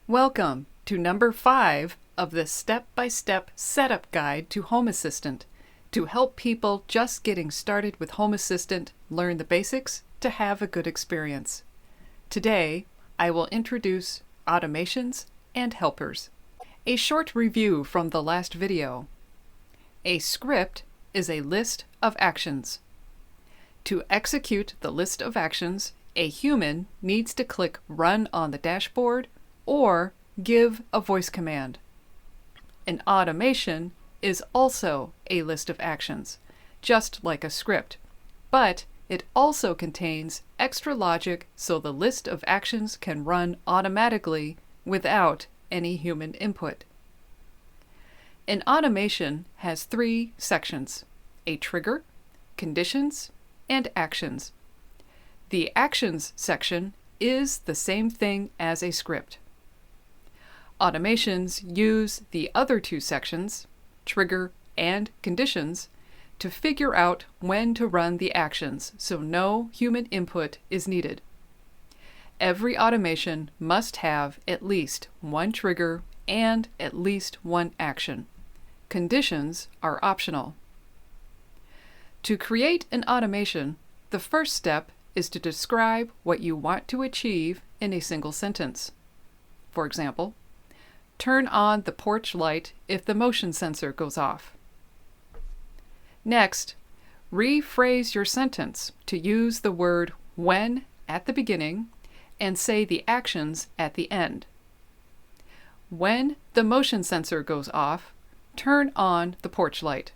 Welcome to number 5 of the step-by-step setup guide to Home Assistant to help people just getting started with Home Assistant learn the basics to have a good experience. Today, I will introduce automations and helpers. A short review from the last video. A script is a list of actions. To execute the list of actions, a human needs to click Run on the dashboard or give a voice command. An automation is also a list of actions, just like a script, but it also contains extra logic so the list of actions can run automatically without any human input. An automation has 3 sections: a trigger, conditions, and actions. The actions section is the same thing as a script. Automations use the other 2 sections, trigger and conditions, to figure out when to run the actions so no human input is needed. Every automation must have at least one trigger and at least one action. Conditions are optional. To create an automation, the first step is to describe what you want to achieve in a single sentence. For example, turn on the porch light if the motion sensor goes off. Next, rephrase your sentence to use the word when at the beginning and say the actions at the end. When the motion sensor goes off, turn on the porch light.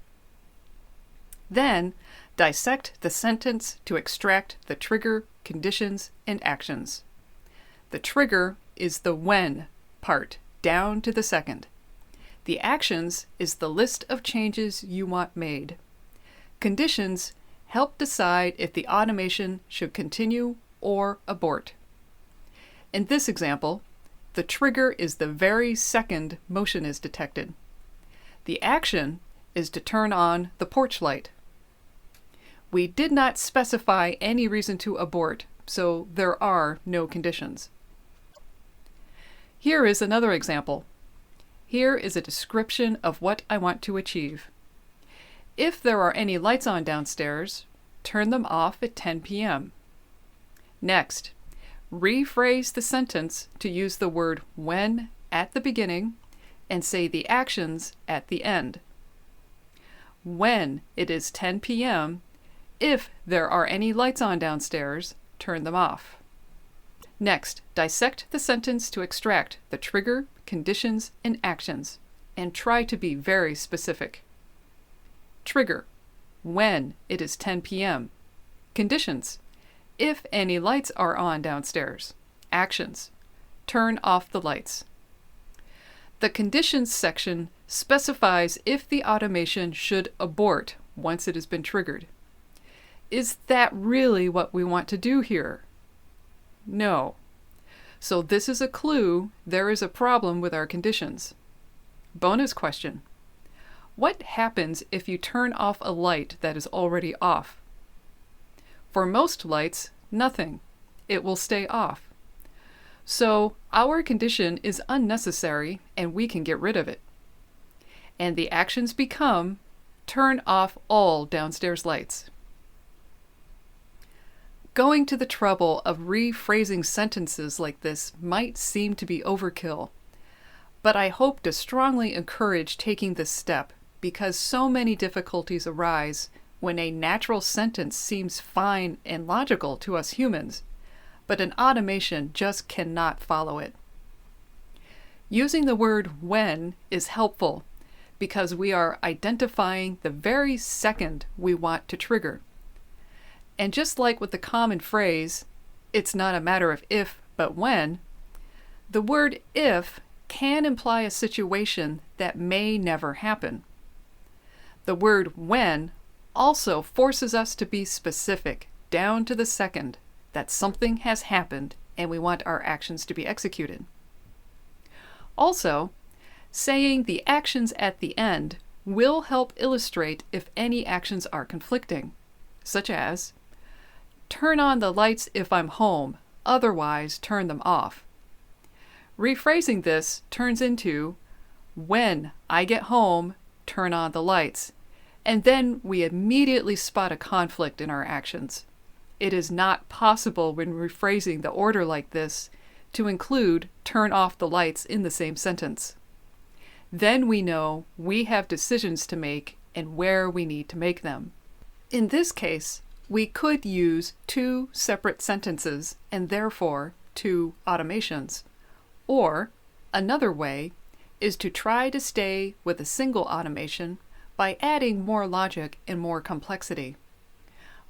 Then, dissect the sentence to extract the trigger, conditions, and actions. The trigger is the when part, down to the second. The actions is the list of changes you want made. Conditions help decide if the automation should continue or abort. In this example, the trigger is the very second motion is detected. The action is to turn on the porch light. We did not specify any reason to abort, so there are no conditions. Here is another example. Here is a description of what I want to achieve. If there are any lights on downstairs, turn them off at 10 p.m. Next, rephrase the sentence to use the word when at the beginning and say the actions at the end. When it is 10 p.m., if there are any lights on downstairs, turn them off. Next, dissect the sentence to extract the trigger, conditions, and actions, and try to be very specific. Trigger, when it is 10 p.m. Conditions, if any lights are on downstairs. Actions, turn off the lights. The conditions section specifies if the automation should abort once it has been triggered. Is that really what we want to do here? No. So this is a clue there is a problem with our conditions. Bonus question. What happens if you turn off a light that is already off? For most lights, nothing. It will stay off. So our condition is unnecessary and we can get rid of it. And the actions become turn off all downstairs lights. Going to the trouble of rephrasing sentences like this might seem to be overkill, but I hope to strongly encourage taking this step because so many difficulties arise when a natural sentence seems fine and logical to us humans, but an automation just cannot follow it. Using the word when is helpful because we are identifying the very second we want to trigger. And just like with the common phrase, it's not a matter of if, but when, the word if can imply a situation that may never happen. The word when also forces us to be specific, down to the second, that something has happened and we want our actions to be executed. Also, saying the actions at the end will help illustrate if any actions are conflicting, such as, turn on the lights if I'm home, otherwise turn them off. Rephrasing this turns into, when I get home, turn on the lights. And then we immediately spot a conflict in our actions. It is not possible when rephrasing the order like this to include turn off the lights in the same sentence. Then we know we have decisions to make and where we need to make them. In this case, we could use two separate sentences and therefore two automations. Or, another way is to try to stay with a single automation by adding more logic and more complexity.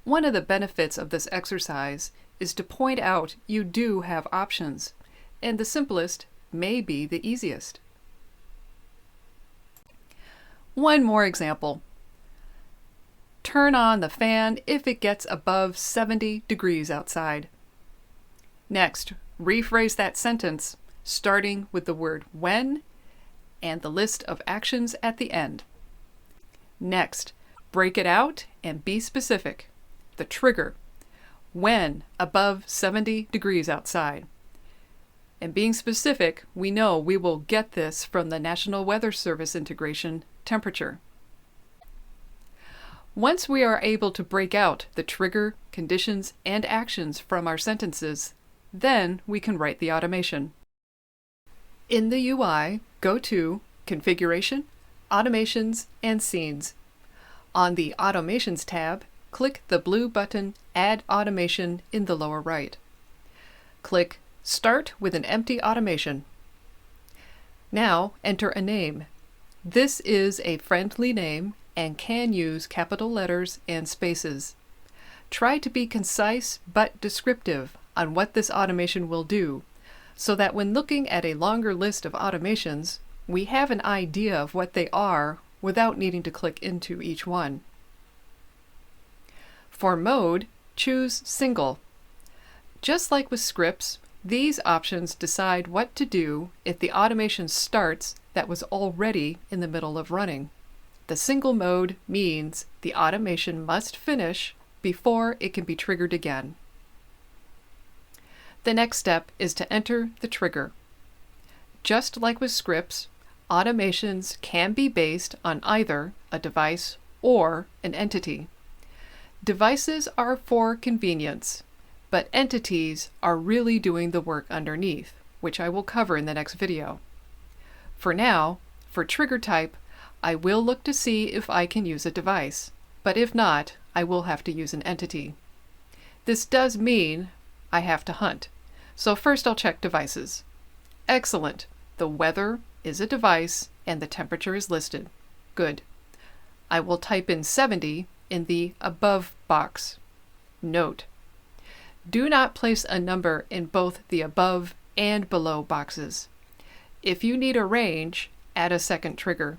One of the benefits of this exercise is to point out you do have options, and the simplest may be the easiest. One more example. Turn on the fan if it gets above 70 degrees outside. Next, rephrase that sentence starting with the word when and the list of actions at the end. Next, break it out and be specific. The trigger, when above 70 degrees outside. And being specific, we know we will get this from the National Weather Service integration, temperature. Once we are able to break out the trigger, conditions, and actions from our sentences, then we can write the automation. In the UI, go to Configuration, Automations, and Scenes. On the Automations tab, click the blue button Add Automation in the lower right. Click Start with an empty automation. Now enter a name. This is a friendly name and can use capital letters and spaces. Try to be concise but descriptive on what this automation will do, so that when looking at a longer list of automations, we have an idea of what they are without needing to click into each one. For mode, choose Single. Just like with scripts, these options decide what to do if the automation starts that was already in the middle of running. The single mode means the automation must finish before it can be triggered again. The next step is to enter the trigger. Just like with scripts, automations can be based on either a device or an entity. Devices are for convenience, but entities are really doing the work underneath, which I will cover in the next video. For now, for trigger type, I will look to see if I can use a device, but if not, I will have to use an entity. This does mean I have to hunt. So first I'll check devices. Excellent. The weather is a device and the temperature is listed. Good. I will type in 70 in the above box. Note: do not place a number in both the above and below boxes. If you need a range, add a second trigger.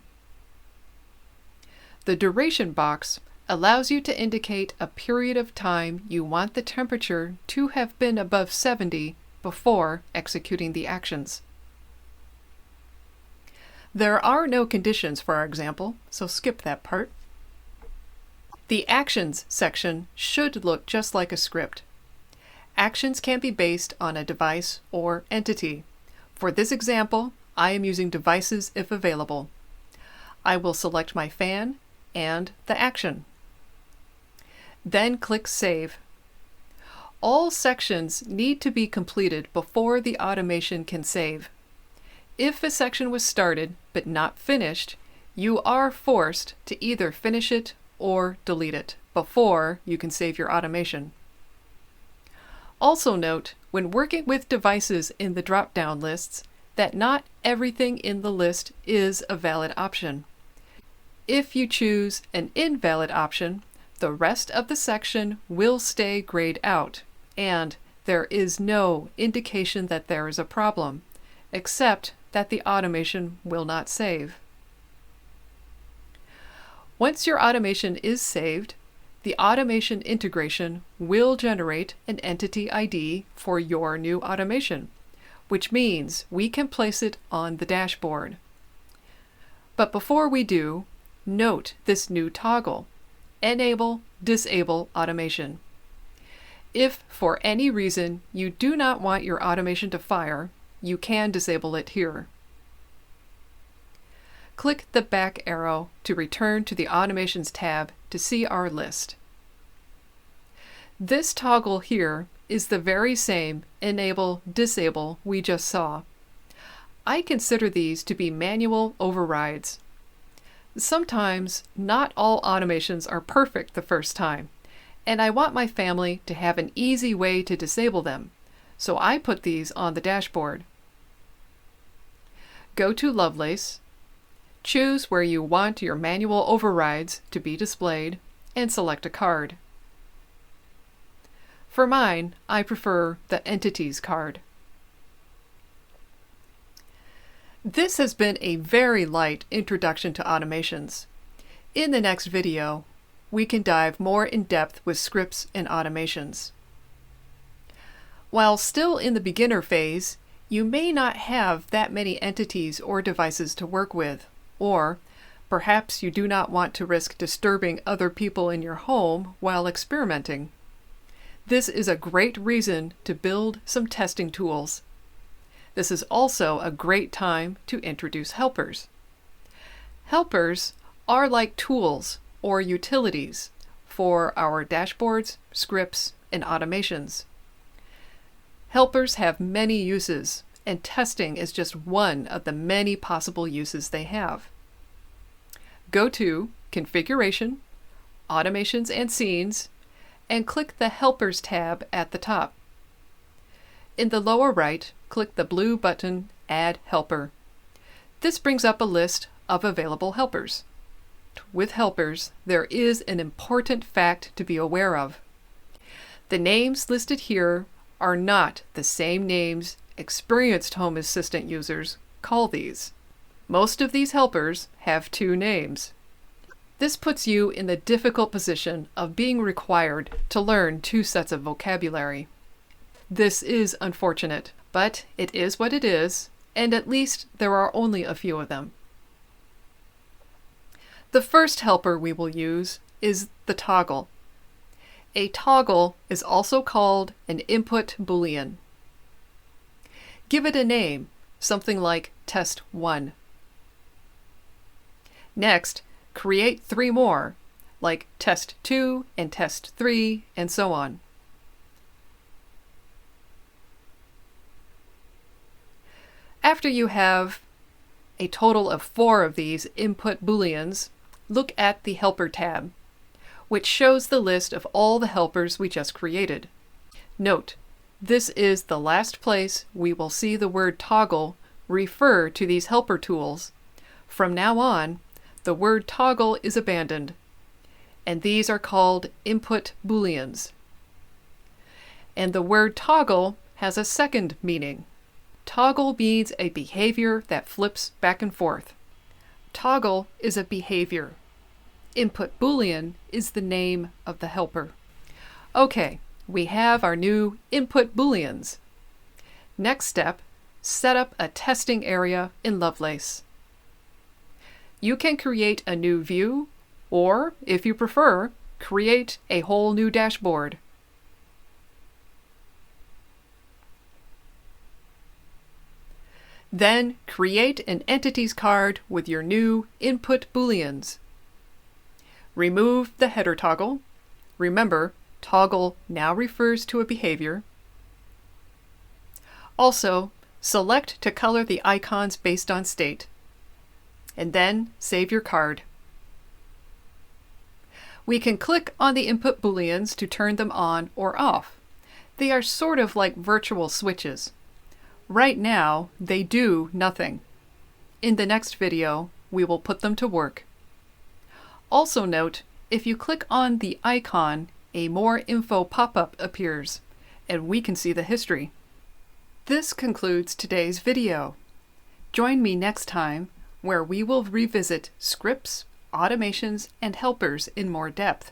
The duration box allows you to indicate a period of time you want the temperature to have been above 70 before executing the actions. There are no conditions for our example, so skip that part. The Actions section should look just like a script. Actions can be based on a device or entity. For this example, I am using devices if available. I will select my fan and the action. Then click Save. All sections need to be completed before the automation can save. If a section was started but not finished, you are forced to either finish it or delete it before you can save your automation. Also note, when working with devices in the drop-down lists, that not everything in the list is a valid option. If you choose an invalid option, the rest of the section will stay grayed out, and there is no indication that there is a problem, except that the automation will not save. Once your automation is saved, the automation integration will generate an entity ID for your new automation, which means we can place it on the dashboard. But before we do, note this new toggle, Enable Disable Automation. If for any reason you do not want your automation to fire, you can disable it here. Click the back arrow to return to the Automations tab to see our list. This toggle here is the very same enable-disable we just saw. I consider these to be manual overrides. Sometimes not all automations are perfect the first time, and I want my family to have an easy way to disable them, so I put these on the dashboard. Go to Lovelace, choose where you want your manual overrides to be displayed, and select a card. For mine, I prefer the Entities card. This has been a very light introduction to automations. In the next video, we can dive more in depth with scripts and automations. While still in the beginner phase, you may not have that many entities or devices to work with, or perhaps you do not want to risk disturbing other people in your home while experimenting. This is a great reason to build some testing tools. This is also a great time to introduce helpers. Helpers are like tools or utilities for our dashboards, scripts, and automations. Helpers have many uses, and testing is just one of the many possible uses they have. Go to Configuration, Automations and Scenes, and click the Helpers tab at the top. In the lower right, click the blue button Add Helper. This brings up a list of available helpers. With helpers, there is an important fact to be aware of. The names listed here are not the same names experienced Home Assistant users call these. Most of these helpers have two names. This puts you in the difficult position of being required to learn two sets of vocabulary. This is unfortunate, but it is what it is, and at least there are only a few of them. The first helper we will use is the toggle. A toggle is also called an input boolean. Give it a name, something like test1. Next, create 3 more, like test2 and test3, and so on. After you have a total of 4 of these input booleans, look at the Helper tab, which shows the list of all the helpers we just created. Note, this is the last place we will see the word toggle refer to these helper tools. From now on, the word toggle is abandoned, and these are called input booleans. And the word toggle has a second meaning. Toggle means a behavior that flips back and forth. Toggle is a behavior. Input boolean is the name of the helper. Okay, we have our new input booleans. Next step, set up a testing area in Lovelace. You can create a new view, or, if you prefer, create a whole new dashboard. Then create an entities card with your new input booleans. Remove the header toggle. Remember, toggle now refers to a behavior. Also, select to color the icons based on state. And then save your card. We can click on the input booleans to turn them on or off. They are sort of like virtual switches. Right now, they do nothing. In the next video, we will put them to work. Also note, if you click on the icon, a More Info pop-up appears, and we can see the history. This concludes today's video. Join me next time, where we will revisit scripts, automations, and helpers in more depth.